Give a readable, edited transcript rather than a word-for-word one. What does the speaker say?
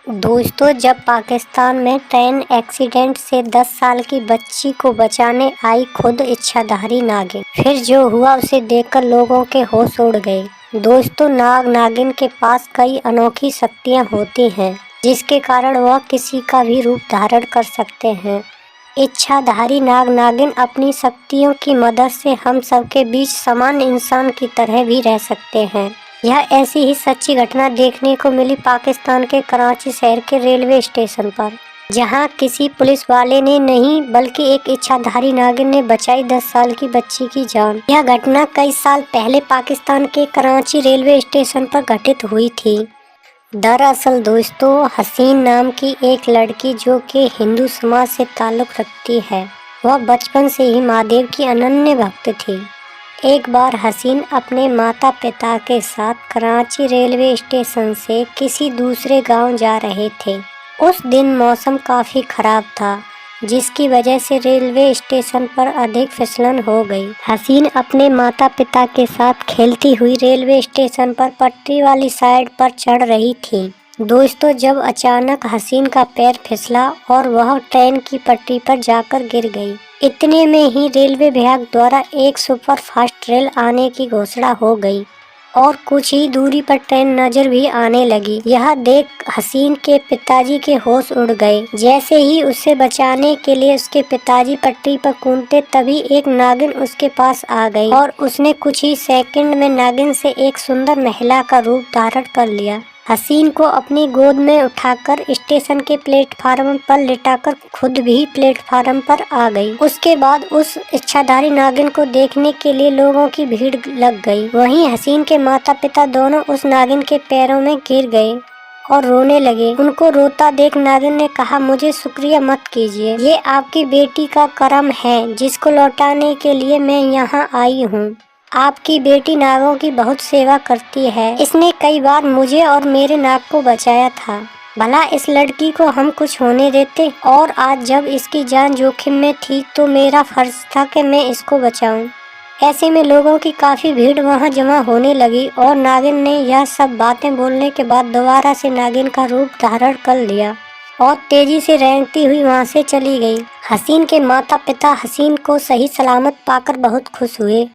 दोस्तों, जब पाकिस्तान में ट्रेन एक्सीडेंट से 10 साल की बच्ची को बचाने आई खुद इच्छाधारी नागिन, फिर जो हुआ उसे देखकर लोगों के होश उड़ गए। दोस्तों, नाग नागिन के पास कई अनोखी शक्तियां होती हैं, जिसके कारण वह किसी का भी रूप धारण कर सकते हैं। इच्छाधारी नाग नागिन अपनी शक्तियों की मदद से हम सबके बीच सामान्य इंसान की तरह भी रह सकते हैं। यह ऐसी ही सच्ची घटना देखने को मिली पाकिस्तान के कराची शहर के रेलवे स्टेशन पर, जहां किसी पुलिस वाले ने नहीं बल्कि एक इच्छाधारी नागिन ने बचाई 10 साल की बच्ची की जान। यह घटना कई साल पहले पाकिस्तान के कराची रेलवे स्टेशन पर घटित हुई थी। दरअसल दोस्तों, हसीन नाम की एक लड़की जो कि हिंदू समाज से ताल्लुक़ रखती है, वह बचपन से ही महादेव की अनन्य भक्त थी। एक बार हसीन अपने माता पिता के साथ कराची रेलवे स्टेशन से किसी दूसरे गांव जा रहे थे। उस दिन मौसम काफ़ी ख़राब था, जिसकी वजह से रेलवे स्टेशन पर अधिक फिसलन हो गई। हसीन अपने माता पिता के साथ खेलती हुई रेलवे स्टेशन पर पटरी वाली साइड पर चढ़ रही थी। दोस्तों, जब अचानक हसीन का पैर फिसला और वह ट्रेन की पटरी पर जाकर गिर गई। इतने में ही रेलवे विभाग द्वारा एक सुपर फास्ट रेल आने की घोषणा हो गई और कुछ ही दूरी पर ट्रेन नजर भी आने लगी। यह देख हसीन के पिताजी के होश उड़ गए। जैसे ही उसे बचाने के लिए उसके पिताजी पटरी पर कूदते, तभी एक नागिन उसके पास आ गई और उसने कुछ ही सेकंड में नागिन से एक सुंदर महिला का रूप धारण कर लिया। हसीन को अपनी गोद में उठाकर स्टेशन के प्लेटफार्म पर लिटाकर खुद भी प्लेटफार्म पर आ गई। उसके बाद उस इच्छाधारी नागिन को देखने के लिए लोगों की भीड़ लग गई। वहीं हसीन के माता पिता दोनों उस नागिन के पैरों में गिर गए और रोने लगे। उनको रोता देख नागिन ने कहा, मुझे शुक्रिया मत कीजिए, ये आपकी बेटी का करम है जिसको लौटाने के लिए मैं यहाँ आई हूँ। आपकी बेटी नागों की बहुत सेवा करती है। इसने कई बार मुझे और मेरे नाग को बचाया था। भला इस लड़की को हम कुछ होने देते? और आज जब इसकी जान जोखिम में थी तो मेरा फर्ज था कि मैं इसको बचाऊं। ऐसे में लोगों की काफ़ी भीड़ वहां जमा होने लगी और नागिन ने यह सब बातें बोलने के बाद दोबारा से नागिन का रूप धारण कर लिया और तेजी से रेंगती हुई वहां से चली गई। हसीन के माता पिता हसीन को सही सलामत पाकर बहुत खुश हुए।